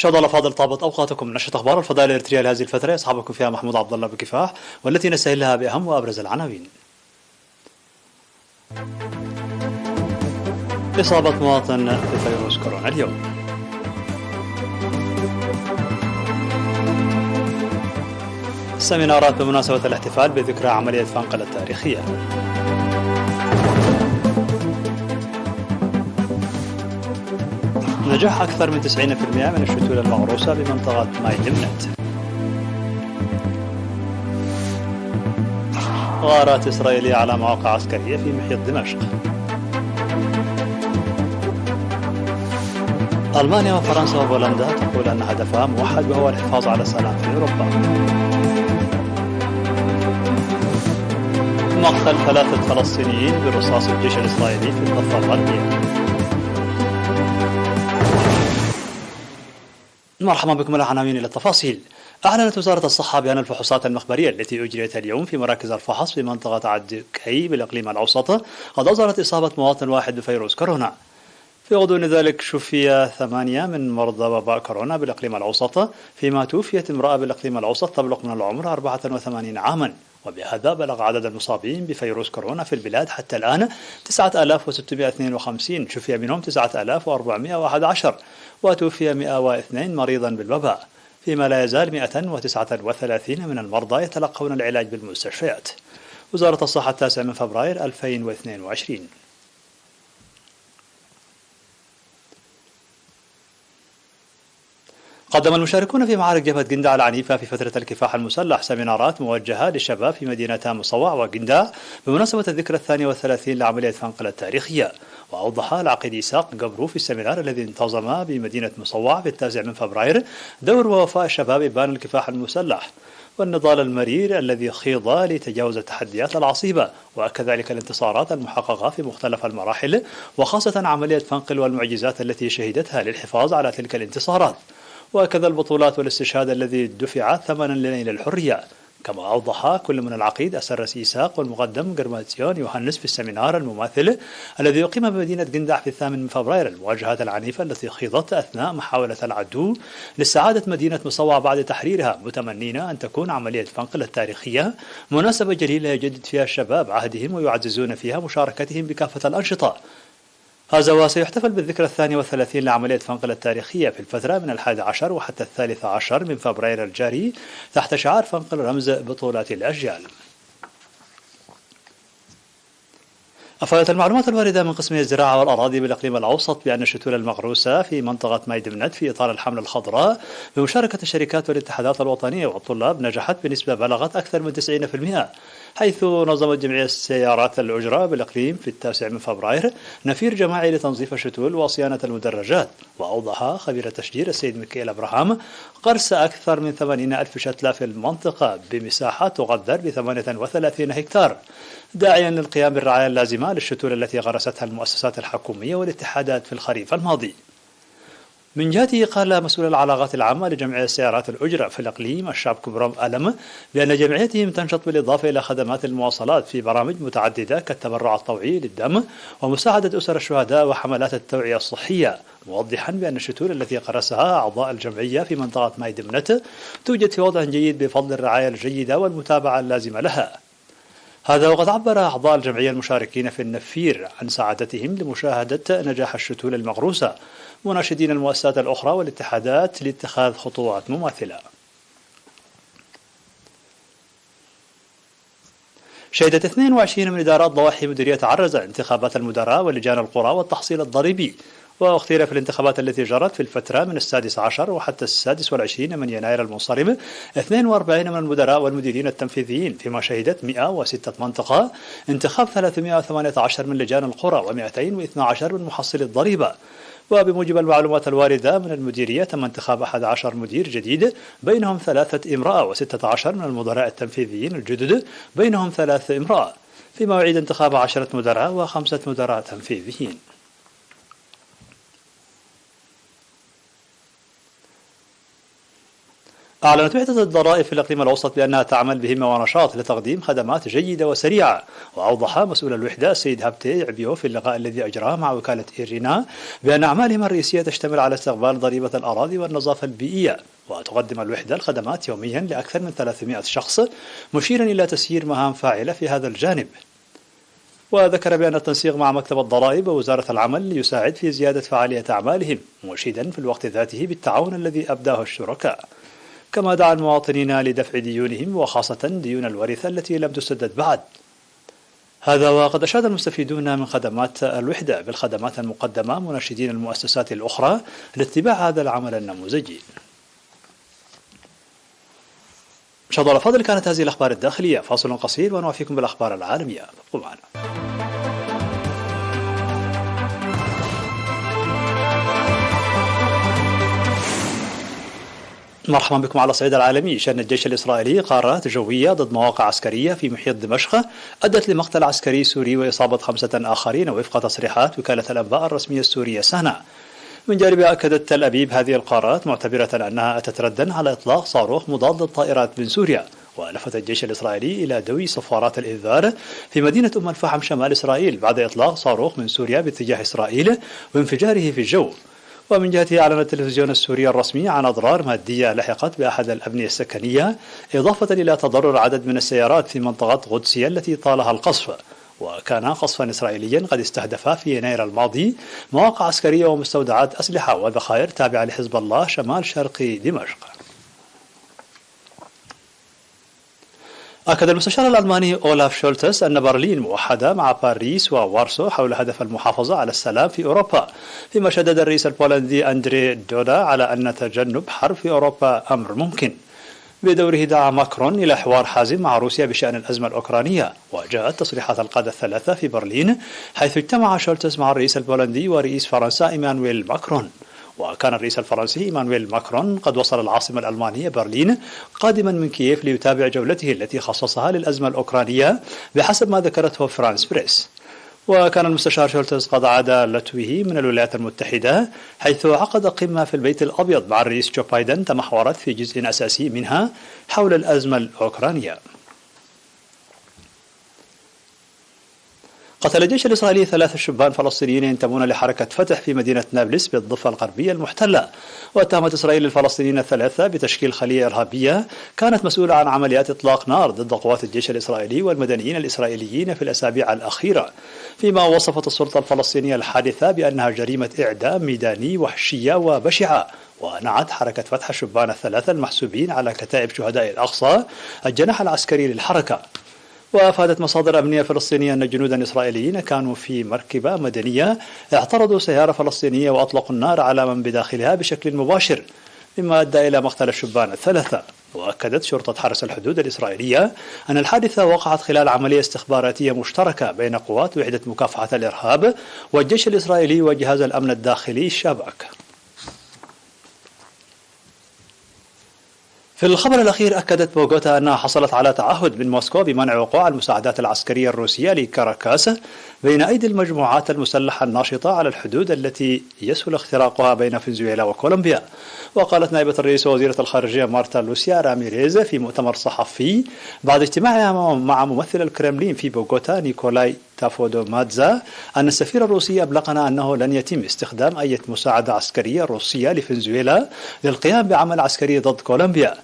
شهد الله فاضل طابت أوقاتكم نشرة أخبار الفضاء الإريترية لهذه الفترة يصحبكم فيها محمود عبد الله بكفاح، والتي نستهلها بأهم وأبرز العناوين. إصابة مواطن بفيروس كورونا اليوم. سيمينارات بمناسبة الاحتفال بذكرى عملية فنقل التاريخية. نجاح أكثر من 90% من الشتول المغروسة بمنطقة ماي دمنت. غارات إسرائيلية على مواقع عسكرية في محيط دمشق. ألمانيا وفرنسا وبولندا تقول أن هدفها موحد وهو الحفاظ على السلام في أوروبا. مقتل 3 فلسطينيين برصاص الجيش الإسرائيلي في الضفة الغربية. مرحبا بكم العناوين إلى التفاصيل. أعلنت وزارة الصحة بأن الفحوصات المخبرية التي أجريت اليوم في مراكز الفحص في منطقة عدكي بالإقليم الأوسط قد أظهرت إصابة مواطن واحد بفيروس كورونا. في غضون ذلك شفي 8 من مرضى وباء كورونا بالإقليم الأوسط، فيما توفيت امرأة بالإقليم الأوسط تبلغ من العمر 84 عاما، وبهذا بلغ عدد المصابين بفيروس كورونا في البلاد حتى الآن 9652، شفي منهم 9411 وتوفي 102 مريضا بالوباء، فيما لا يزال 139 من المرضى يتلقون العلاج بالمستشفيات. وزارة الصحة 9 من فبراير 2022. قدم المشاركون في معارك جبهة قنداع العنيفة في فترة الكفاح المسلح سيمينارات موجهة للشباب في مدينتا مصوع وقنداع بمناسبة الذكرى 32 لعملية فنقل التاريخية. وأوضح العقيد إساق قبرو في السيمينار الذي انتظم بمدينة مصوع في 9 من فبراير دور ووفاء الشباب إبان الكفاح المسلح والنضال المرير الذي خيض لتجاوز التحديات العصيبة، وكذلك الانتصارات المحققة في مختلف المراحل، وخاصة عملية فنقل والمعجزات التي شهدتها للحفاظ على تلك الانتصارات، وكذا البطولات والاستشهاد الذي دفع ثمنا لنيل الحرية. كما أوضح كل من العقيد أسرس إيساق والمقدم قرماتيون يوهنس في السيمينار المماثل الذي أقيم بمدينة قنداع في 8 من فبراير المواجهات العنيفة التي خيضت أثناء محاولة العدو لاستعادة مدينة مصوع بعد تحريرها، متمنين أن تكون عملية فنقل التاريخية مناسبة جليلة يجدد فيها الشباب عهدهم ويعززون فيها مشاركتهم بكافة الأنشطة. هذا وسيحتفل بالذكرى 32 لعملية فنقل التاريخية في الفترة من 11 وحتى 13 من فبراير الجاري تحت شعار فنقل رمز بطولات الأجيال. أفادت المعلومات الواردة من قسم الزراعة والأراضي بالإقليم الأوسط بأن الشتول المغروسة في منطقة ماي دمنت في إطار الحملة الخضراء بمشاركة الشركات والاتحادات الوطنية والطلاب نجحت بنسبة بلغت أكثر من 90%، حيث نظمت جمعية سيارات الأجرة بالإقليم في 9 من فبراير نفير جماعي لتنظيف الشتول وصيانة المدرجات. وأوضح خبير التشجير السيد ميكائيل أبراهام قرص أكثر من 80,000 شتلة في المنطقة بمساحة تقدر ب 38 هكتار، داعيا للقيام بالرعاية اللازمة للشتول التي غرستها المؤسسات الحكومية والاتحادات في الخريف الماضي. من جهته قال مسؤول العلاقات العامة لجمعية سيارات الأجرة في الإقليم الشاب كبرام ألم بأن جمعيتهم تنشط بالإضافة إلى خدمات المواصلات في برامج متعددة كالتبرع الطوعي للدم ومساعدة أسر الشهداء وحملات التوعية الصحية، موضحا بأن الشتول التي قرسها أعضاء الجمعية في منطقة ماي دمنت توجد في وضع جيد بفضل الرعاية الجيدة والمتابعة اللازمة لها. هذا وقد عبر أعضاء الجمعية المشاركين في النفير عن سعادتهم لمشاهدة نجاح الشتول المغروسة، مناشدين المؤسسات الأخرى والاتحادات لاتخاذ خطوات مماثلة. شهدت 22 من إدارات ضواحي مديرية عرزة انتخابات المدراء ولجان القرى والتحصيل الضريبي، واختير في الانتخابات التي جرت في الفترة من 16 وحتى 26 من يناير المنصرم 42 من المدراء والمديرين التنفيذيين، فيما شهدت 106 منطقة انتخاب 318 من لجان القرى و212 من محصل الضريبة. وبموجب المعلومات الواردة من المديرية تم انتخاب 11 مدير جديد، بينهم 3 امرأة و16 من المدراء التنفيذيين الجدد بينهم 3 امرأة، فيما يعيد انتخاب 10 مدراء و5 مدراء تنفيذيين. أعلنت وحدة الضرائب في الإقليم الأوسط بأنها تعمل بهمة ونشاط لتقديم خدمات جيدة وسريعة. وأوضح مسؤول الوحدة السيد هابتي عبيو في اللقاء الذي أجراه مع وكالة إيرينا بأن أعمالهم الرئيسية تشتمل على استقبال ضريبة الأراضي والنظافة البيئية، وتقدم الوحدة الخدمات يوميا لأكثر من 300 شخص، مشيرا إلى تسيير مهام فاعلة في هذا الجانب. وذكر بأن التنسيق مع مكتب الضرائب ووزارة العمل يساعد في زيادة فعالية أعمالهم، مشيدا في الوقت ذاته بالتعاون الذي أبداه الشركاء. كما دعا المواطنين لدفع ديونهم وخاصة ديون الورثة التي لم تسدد بعد. هذا وقد أشاد المستفيدون من خدمات الوحدة بالخدمات المقدمة، مناشدين المؤسسات الأخرى لاتباع هذا العمل النموذجي. مشاهدينا الأفاضل، كانت هذه الأخبار الداخلية. فاصل قصير ونوافيكم بالأخبار العالمية، ابقوا معنا. مرحبا بكم. على الصعيد العالمي، شن الجيش الإسرائيلي قارات جوية ضد مواقع عسكرية في محيط دمشق أدت لمقتل عسكري سوري وإصابة 5 آخرين وفق تصريحات وكالة الأنباء الرسمية السورية سانا. من جانبها أكدت تل أبيب هذه القارات معتبرة أنها أتت ردا على إطلاق صاروخ مضاد للطائرات من سوريا. ولفت الجيش الإسرائيلي إلى دوي صفارات الإنذار في مدينة أم الفحم شمال إسرائيل بعد إطلاق صاروخ من سوريا باتجاه إسرائيل وانفجاره في الجو. ومن جهته أعلن التلفزيون السوري الرسمي عن أضرار مادية لحقت بأحد الأبنية السكنية، إضافة إلى تضرر عدد من السيارات في منطقة قدسية التي طالها القصف. وكان قصفا إسرائيليا قد استهدف في يناير الماضي مواقع عسكرية ومستودعات أسلحة وذخائر تابعة لحزب الله شمال شرق دمشق. أكد المستشار الألماني أولاف شولتس أن برلين موحدة مع باريس ووارسو حول هدف المحافظة على السلام في أوروبا، فيما شدد الرئيس البولندي أندري دودا على أن تجنب حرب في أوروبا أمر ممكن. بدوره دعا ماكرون إلى حوار حازم مع روسيا بشأن الأزمة الأوكرانية. وجاءت تصريحات القادة الثلاثة في برلين حيث اجتمع شولتس مع الرئيس البولندي ورئيس فرنسا إيمانويل ماكرون. وكان الرئيس الفرنسي إيمانويل ماكرون قد وصل العاصمة الألمانية برلين قادما من كييف ليتابع جولته التي خصصها للأزمة الأوكرانية بحسب ما ذكرته فرانس بريس. وكان المستشار شولتز قد عاد لتوه من الولايات المتحدة حيث عقد قمة في البيت الأبيض مع الرئيس جو بايدن تمحورت في جزء أساسي منها حول الأزمة الأوكرانية. قتل الجيش الإسرائيلي 3 شبان فلسطينيين ينتمون لحركة فتح في مدينة نابلس بالضفة الغربية المحتلة. واتهمت إسرائيل الفلسطينيين الثلاثة بتشكيل خلية إرهابية كانت مسؤولة عن عمليات إطلاق نار ضد قوات الجيش الإسرائيلي والمدنيين الإسرائيليين في الأسابيع الأخيرة، فيما وصفت السلطة الفلسطينية الحادثة بأنها جريمة إعدام ميداني وحشية وبشعة. ونعت حركة فتح الشبان الثلاثة المحسوبين على كتائب شهداء الأقصى الجناح العسكري للحركة. وأفادت مصادر أمنية فلسطينية أن جنودا إسرائيليين كانوا في مركبة مدنية اعترضوا سيارة فلسطينية وأطلقوا النار على من بداخلها بشكل مباشر، مما أدى إلى مقتل الشبان الثلاثة. وأكدت شرطة حرس الحدود الإسرائيلية أن الحادثة وقعت خلال عملية استخباراتية مشتركة بين قوات وحدة مكافحة الإرهاب والجيش الإسرائيلي وجهاز الأمن الداخلي الشباك. في الخبر الأخير، أكدت بوغوتا أنها حصلت على تعهد من موسكو بمنع وقوع المساعدات العسكرية الروسية لكاراكاس بين أيدي المجموعات المسلحة الناشطة على الحدود التي يسهل اختراقها بين فنزويلا وكولومبيا. وقالت نائبة الرئيس ووزيرة الخارجية مارتا لوسيا راميريز في مؤتمر صحفي بعد اجتماعها مع ممثل الكرملين في بوغوتا نيكولاي تافودومادزا أن السفير الروسي أبلغنا أنه لن يتم استخدام أي مساعدة عسكرية روسية لفنزويلا للقيام بعمل عسكري ضد كولومبيا.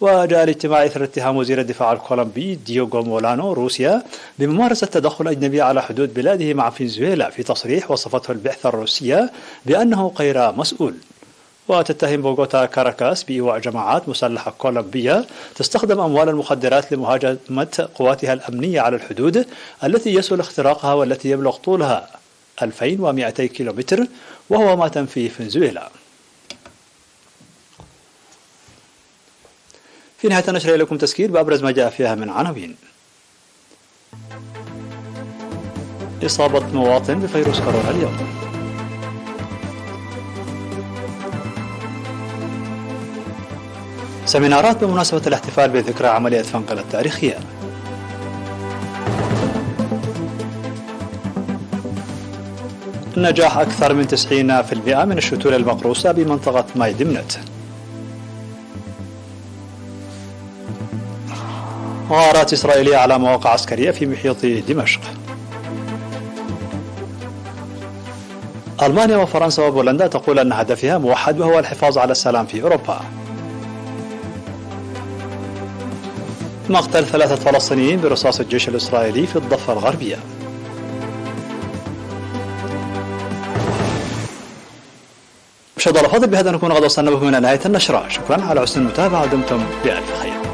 وجاء الاجتماع إثر اتهام وزير الدفاع الكولومبي ديوغو مولانو روسيا بممارسة تدخل أجنبي على حدود بلاده مع فنزويلا، في تصريح وصفته البعثة الروسية بأنه غير مسؤول. وتتهم بوغوتا كاراكاس بإيواء جماعات مسلحة كولومبية تستخدم أموال المخدرات لمهاجمة قواتها الأمنية على الحدود التي يسهل اختراقها والتي يبلغ طولها 2200 كيلومتر، وهو ما تنفيه فنزويلا. في نهاية النشرة لكم تذكير بأبرز ما جاء فيها من عناوين. إصابة مواطن بفيروس كورونا اليوم. سيمينارات بمناسبة الاحتفال بذكرى عملية فنقل التاريخية. نجاح أكثر من 90% من الشتول المقروصة بمنطقة ماي دمنت. غارات إسرائيلية على مواقع عسكرية في محيط دمشق. ألمانيا وفرنسا وبولندا تقول أن هدفها موحد وهو الحفاظ على السلام في أوروبا. مقتل 3 فلسطينيين برصاص الجيش الإسرائيلي في الضفة الغربية. مشاهدينا الأفاضل، بهذا نكون قد وصلنا بكم إلى نهاية النشرة. شكرا على حسن المتابعة ودمتم بألف خير.